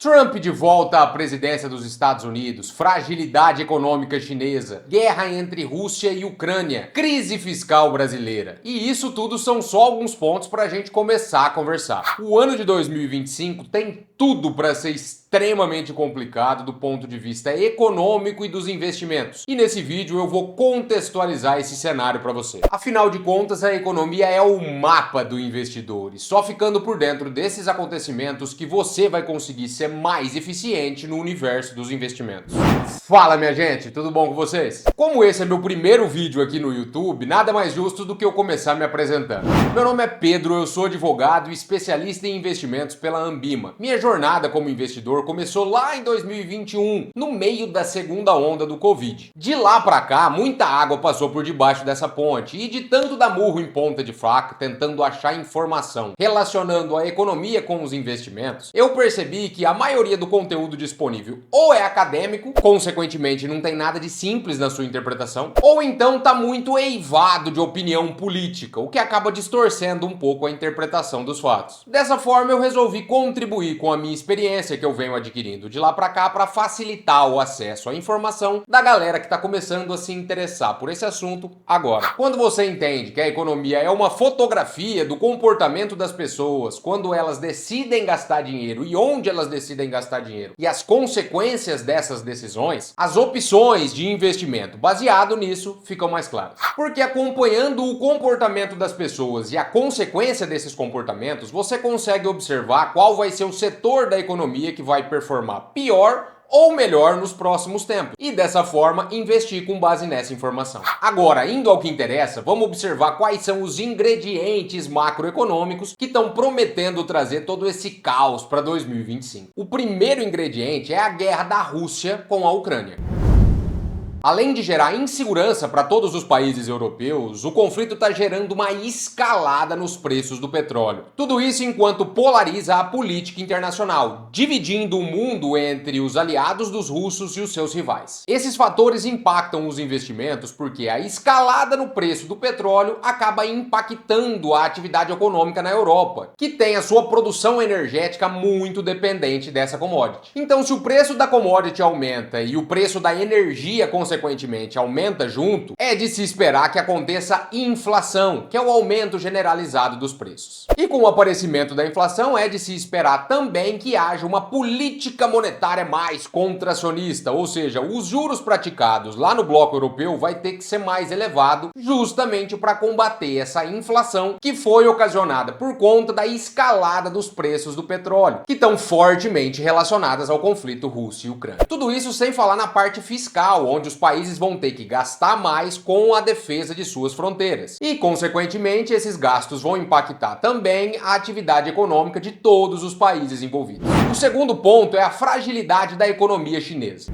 Trump de volta à presidência dos Estados Unidos, fragilidade econômica chinesa, guerra entre Rússia e Ucrânia, crise fiscal brasileira. E isso tudo são só alguns pontos para a gente começar a conversar. O ano de 2025 tem tudo para ser extremamente complicado do ponto de vista econômico e dos investimentos. E nesse vídeo eu vou contextualizar esse cenário para você. Afinal de contas, a economia é o mapa do investidor e só ficando por dentro desses acontecimentos que você vai conseguir ser mais eficiente no universo dos investimentos. Fala, minha gente, tudo bom com vocês? Como esse é meu primeiro vídeo aqui no YouTube, nada mais justo do que eu começar me apresentando. Meu nome é Pedro, eu sou advogado e especialista em investimentos pela Ambima. Minha jornada como investidor começou lá em 2021, no meio da segunda onda do Covid. De lá pra cá, muita água passou por debaixo dessa ponte e de tanto dar murro em ponta de faca, tentando achar informação relacionando a economia com os investimentos, eu percebi que a maioria do conteúdo disponível ou é acadêmico, consequentemente não tem nada de simples na sua interpretação, ou então tá muito eivado de opinião política, o que acaba distorcendo um pouco a interpretação dos fatos. Dessa forma, eu resolvi contribuir com a minha experiência que eu venho adquirindo de lá pra cá para facilitar o acesso à informação da galera que tá começando a se interessar por esse assunto agora. Quando você entende que a economia é uma fotografia do comportamento das pessoas quando elas decidem gastar dinheiro e onde elas decidem gastar dinheiro e as consequências dessas decisões, as opções de investimento baseado nisso ficam mais claras. Porque acompanhando o comportamento das pessoas e a consequência desses comportamentos, você consegue observar qual vai ser o setor da economia que vai performar pior ou melhor nos próximos tempos, e dessa forma investir com base nessa informação. Agora, indo ao que interessa, vamos observar quais são os ingredientes macroeconômicos que estão prometendo trazer todo esse caos para 2025. O primeiro ingrediente é a guerra da Rússia com a Ucrânia. Além de gerar insegurança para todos os países europeus, o conflito está gerando uma escalada nos preços do petróleo. Tudo isso enquanto polariza a política internacional, dividindo o mundo entre os aliados dos russos e os seus rivais. Esses fatores impactam os investimentos porque a escalada no preço do petróleo acaba impactando a atividade econômica na Europa, que tem a sua produção energética muito dependente dessa commodity. Então, se o preço da commodity aumenta e o preço da energia consequentemente aumenta junto, é de se esperar que aconteça inflação, que é o aumento generalizado dos preços. E com o aparecimento da inflação, é de se esperar também que haja uma política monetária mais contracionista, ou seja, os juros praticados lá no bloco europeu vai ter que ser mais elevado justamente para combater essa inflação que foi ocasionada por conta da escalada dos preços do petróleo, que estão fortemente relacionadas ao conflito Rússia e Ucrânia. Tudo isso sem falar na parte fiscal, onde os países vão ter que gastar mais com a defesa de suas fronteiras. E, consequentemente, esses gastos vão impactar também a atividade econômica de todos os países envolvidos. O segundo ponto é a fragilidade da economia chinesa.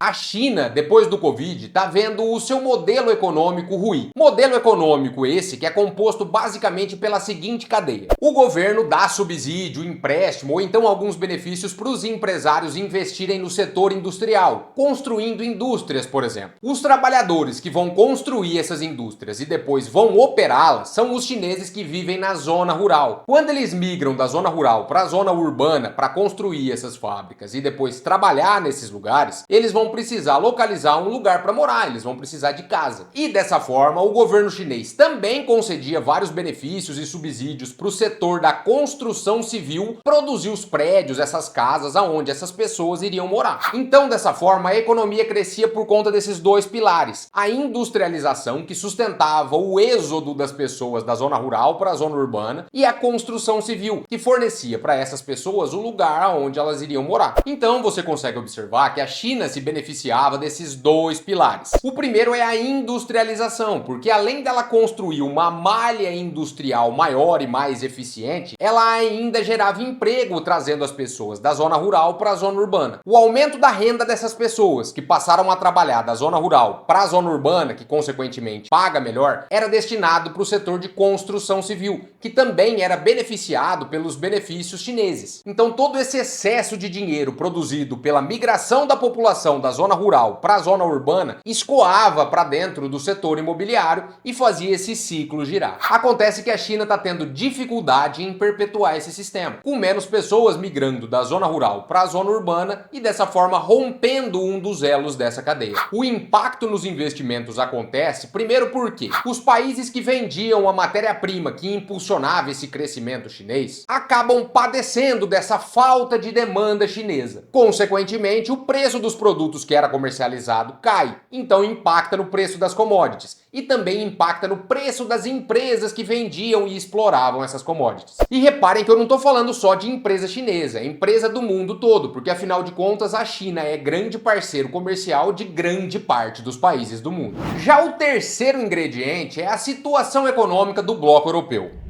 A China, depois do Covid, está vendo o seu modelo econômico ruir. Modelo econômico esse que é composto basicamente pela seguinte cadeia. O governo dá subsídio, empréstimo ou então alguns benefícios para os empresários investirem no setor industrial, construindo indústrias, por exemplo. Os trabalhadores que vão construir essas indústrias e depois vão operá-las são os chineses que vivem na zona rural. Quando eles migram da zona rural para a zona urbana para construir essas fábricas e depois trabalhar nesses lugares, eles vão precisar localizar um lugar para morar, eles vão precisar de casa. E dessa forma, o governo chinês também concedia vários benefícios e subsídios para o setor da construção civil produzir os prédios, essas casas aonde essas pessoas iriam morar. Então, dessa forma, a economia crescia por conta desses dois pilares. A industrialização, que sustentava o êxodo das pessoas da zona rural para a zona urbana, e a construção civil, que fornecia para essas pessoas o lugar aonde elas iriam morar. Então, você consegue observar que a China se beneficiava desses dois pilares. O primeiro é a industrialização, porque além dela construir uma malha industrial maior e mais eficiente, ela ainda gerava emprego, trazendo as pessoas da zona rural para a zona urbana. O aumento da renda dessas pessoas, que passaram a trabalhar da zona rural para a zona urbana, que consequentemente paga melhor, era destinado para o setor de construção civil, que também era beneficiado pelos benefícios chineses. Então todo esse excesso de dinheiro produzido pela migração da população da zona rural para a zona urbana escoava para dentro do setor imobiliário e fazia esse ciclo girar. Acontece que a China está tendo dificuldade em perpetuar esse sistema, com menos pessoas migrando da zona rural para a zona urbana e dessa forma rompendo um dos elos dessa cadeia. O impacto nos investimentos acontece primeiro porque os países que vendiam a matéria-prima que impulsionava esse crescimento chinês acabam padecendo dessa falta de demanda chinesa. Consequentemente, o preço dos produtos que era comercializado cai, então impacta no preço das commodities e também impacta no preço das empresas que vendiam e exploravam essas commodities. E reparem que eu não estou falando só de empresa chinesa, é empresa do mundo todo, porque afinal de contas a China é grande parceiro comercial de grande parte dos países do mundo. Já o terceiro ingrediente é a situação econômica do bloco europeu.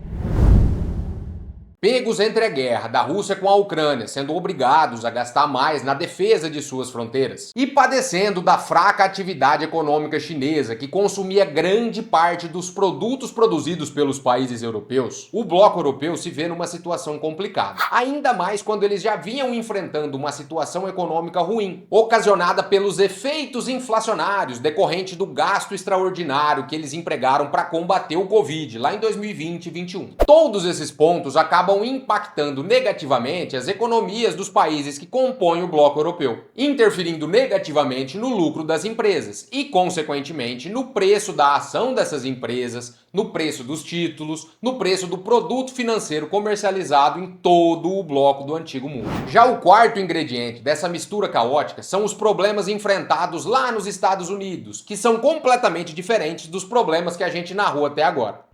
Pegos entre a guerra da Rússia com a Ucrânia, sendo obrigados a gastar mais na defesa de suas fronteiras, e padecendo da fraca atividade econômica chinesa, que consumia grande parte dos produtos produzidos pelos países europeus, o bloco europeu se vê numa situação complicada. Ainda mais quando eles já vinham enfrentando uma situação econômica ruim, ocasionada pelos efeitos inflacionários decorrente do gasto extraordinário que eles empregaram para combater o Covid lá em 2020 e 2021. Todos esses pontos acabam impactando negativamente as economias dos países que compõem o bloco europeu, interferindo negativamente no lucro das empresas e, consequentemente, no preço da ação dessas empresas, no preço dos títulos, no preço do produto financeiro comercializado em todo o bloco do antigo mundo. Já o quarto ingrediente dessa mistura caótica são os problemas enfrentados lá nos Estados Unidos, que são completamente diferentes dos problemas que a gente narrou até agora.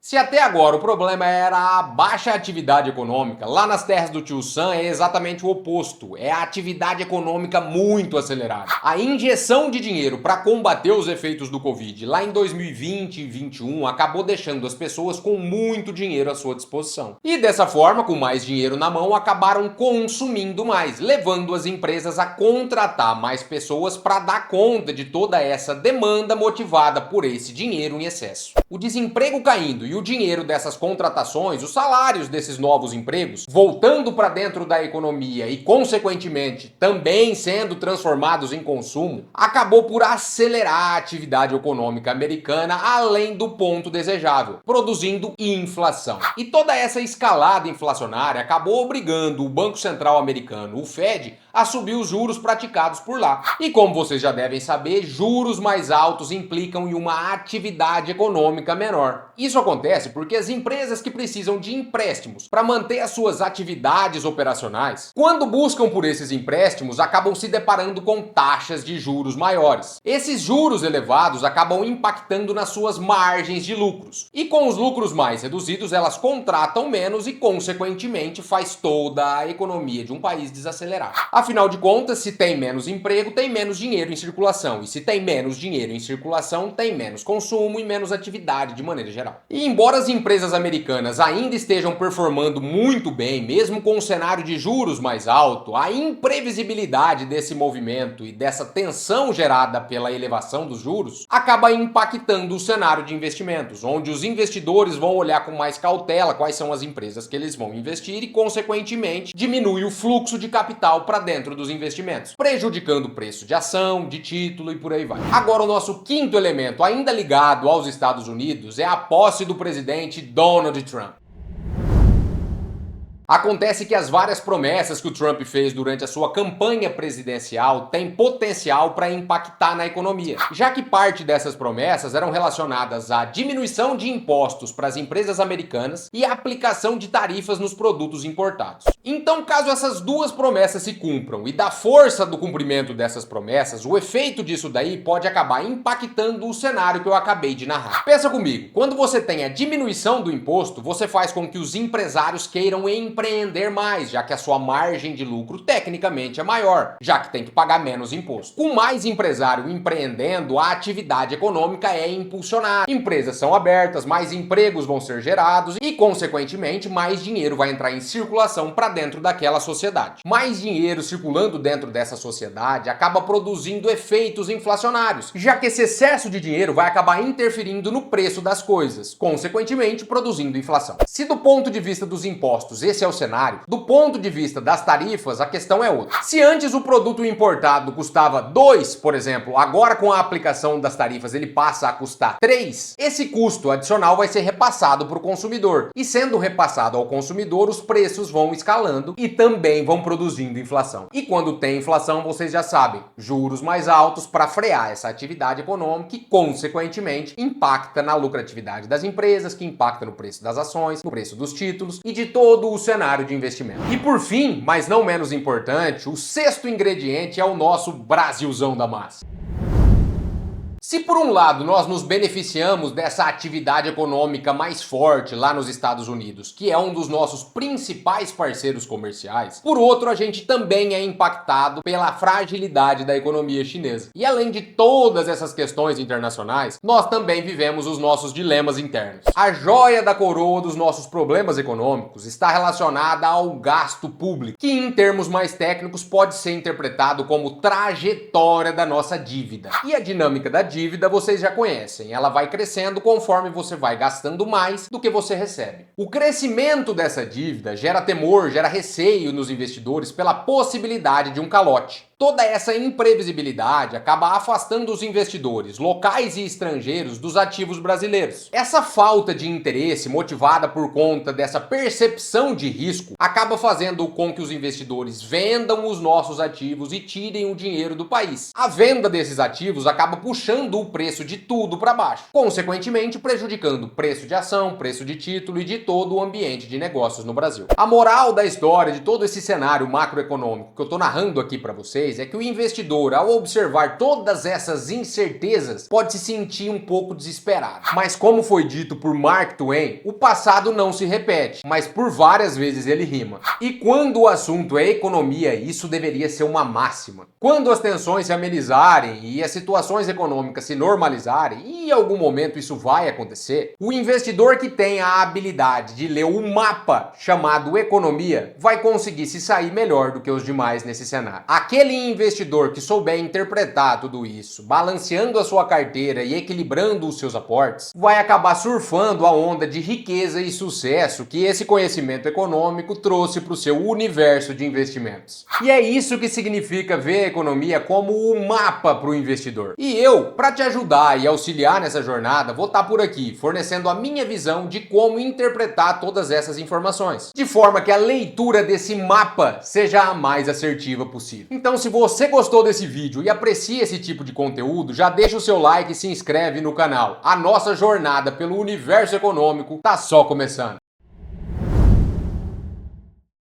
Se até agora o problema era a baixa atividade econômica, lá nas terras do Tio Sam é exatamente o oposto, é a atividade econômica muito acelerada. A injeção de dinheiro para combater os efeitos do Covid lá em 2020 e 2021 acabou deixando as pessoas com muito dinheiro à sua disposição. E dessa forma, com mais dinheiro na mão, acabaram consumindo mais, levando as empresas a contratar mais pessoas para dar conta de toda essa demanda motivada por esse dinheiro em excesso. O desemprego caindo e o dinheiro dessas contratações, os salários desses novos empregos, voltando para dentro da economia e, consequentemente, também sendo transformados em consumo, acabou por acelerar a atividade econômica americana além do ponto desejável, produzindo inflação. E toda essa escalada inflacionária acabou obrigando o Banco Central americano, o Fed, a subir os juros praticados por lá. E como vocês já devem saber, juros mais altos implicam em uma atividade econômica menor. Isso acontece porque as empresas que precisam de empréstimos para manter as suas atividades operacionais, quando buscam por esses empréstimos, acabam se deparando com taxas de juros maiores. Esses juros elevados acabam impactando nas suas margens de lucros. E com os lucros mais reduzidos, elas contratam menos e, consequentemente, faz toda a economia de um país desacelerar. Afinal de contas, se tem menos emprego, tem menos dinheiro em circulação. E se tem menos dinheiro em circulação, tem menos consumo e menos atividade de maneira geral. E embora as empresas americanas ainda estejam performando muito bem, mesmo com um cenário de juros mais alto, a imprevisibilidade desse movimento e dessa tensão gerada pela elevação dos juros acaba impactando o cenário de investimentos, onde os investidores vão olhar com mais cautela quais são as empresas que eles vão investir e, consequentemente, diminui o fluxo de capital para dentro dos investimentos, prejudicando o preço de ação, de título e por aí vai. Agora, o nosso quinto elemento, ainda ligado aos Estados Unidos, é a posse do presidente Donald Trump. Acontece que as várias promessas que o Trump fez durante a sua campanha presidencial têm potencial para impactar na economia, já que parte dessas promessas eram relacionadas à diminuição de impostos para as empresas americanas e à aplicação de tarifas nos produtos importados. Então, caso essas duas promessas se cumpram e da força do cumprimento dessas promessas, o efeito disso daí pode acabar impactando o cenário que eu acabei de narrar. Pensa comigo, quando você tem a diminuição do imposto, você faz com que os empresários queiram empreender mais, já que a sua margem de lucro tecnicamente é maior, já que tem que pagar menos imposto. Com mais empresário empreendendo, a atividade econômica é impulsionada. Empresas são abertas, mais empregos vão ser gerados e, consequentemente, mais dinheiro vai entrar em circulação para dentro daquela sociedade. Mais dinheiro circulando dentro dessa sociedade acaba produzindo efeitos inflacionários, já que esse excesso de dinheiro vai acabar interferindo no preço das coisas, consequentemente produzindo inflação. Se do ponto de vista dos impostos esse é o cenário, do ponto de vista das tarifas, a questão é outra. Se antes o produto importado custava 2, por exemplo, agora com a aplicação das tarifas ele passa a custar 3, esse custo adicional vai ser repassado para o consumidor. E sendo repassado ao consumidor, os preços vão escalando e também vão produzindo inflação. E quando tem inflação, vocês já sabem, juros mais altos para frear essa atividade econômica e, consequentemente, impacta na lucratividade das empresas, que impacta no preço das ações, no preço dos títulos e de todo o cenário de investimento. E por fim, mas não menos importante, o sexto ingrediente é o nosso Brasilzão da massa. Se por um lado nós nos beneficiamos dessa atividade econômica mais forte lá nos Estados Unidos, que é um dos nossos principais parceiros comerciais, por outro a gente também é impactado pela fragilidade da economia chinesa. E além de todas essas questões internacionais, nós também vivemos os nossos dilemas internos. A joia da coroa dos nossos problemas econômicos está relacionada ao gasto público, que em termos mais técnicos pode ser interpretado como trajetória da nossa dívida. E a dinâmica da dívida vocês já conhecem, ela vai crescendo conforme você vai gastando mais do que você recebe. O crescimento dessa dívida gera temor, gera receio nos investidores pela possibilidade de um calote. Toda essa imprevisibilidade acaba afastando os investidores, locais e estrangeiros, dos ativos brasileiros. Essa falta de interesse, motivada por conta dessa percepção de risco, acaba fazendo com que os investidores vendam os nossos ativos e tirem o dinheiro do país. A venda desses ativos acaba puxando o preço de tudo para baixo, consequentemente prejudicando o preço de ação, preço de título e de todo o ambiente de negócios no Brasil. A moral da história de todo esse cenário macroeconômico que eu estou narrando aqui para vocês é que o investidor, ao observar todas essas incertezas, pode se sentir um pouco desesperado. Mas como foi dito por Mark Twain, o passado não se repete, mas por várias vezes ele rima. E quando o assunto é economia, isso deveria ser uma máxima. Quando as tensões se amenizarem e as situações econômicas se normalizarem, e em algum momento isso vai acontecer, o investidor que tem a habilidade de ler o mapa chamado economia vai conseguir se sair melhor do que os demais nesse cenário. Aquele investidor que souber interpretar tudo isso, balanceando a sua carteira e equilibrando os seus aportes, vai acabar surfando a onda de riqueza e sucesso que esse conhecimento econômico trouxe para o seu universo de investimentos. E é isso que significa ver a economia como o mapa para o investidor. E eu, para te ajudar e auxiliar nessa jornada, vou estar por aqui, fornecendo a minha visão de como interpretar todas essas informações, de forma que a leitura desse mapa seja a mais assertiva possível. Então, se você gostou desse vídeo e aprecia esse tipo de conteúdo, já deixa o seu like e se inscreve no canal. A nossa jornada pelo universo econômico tá só começando.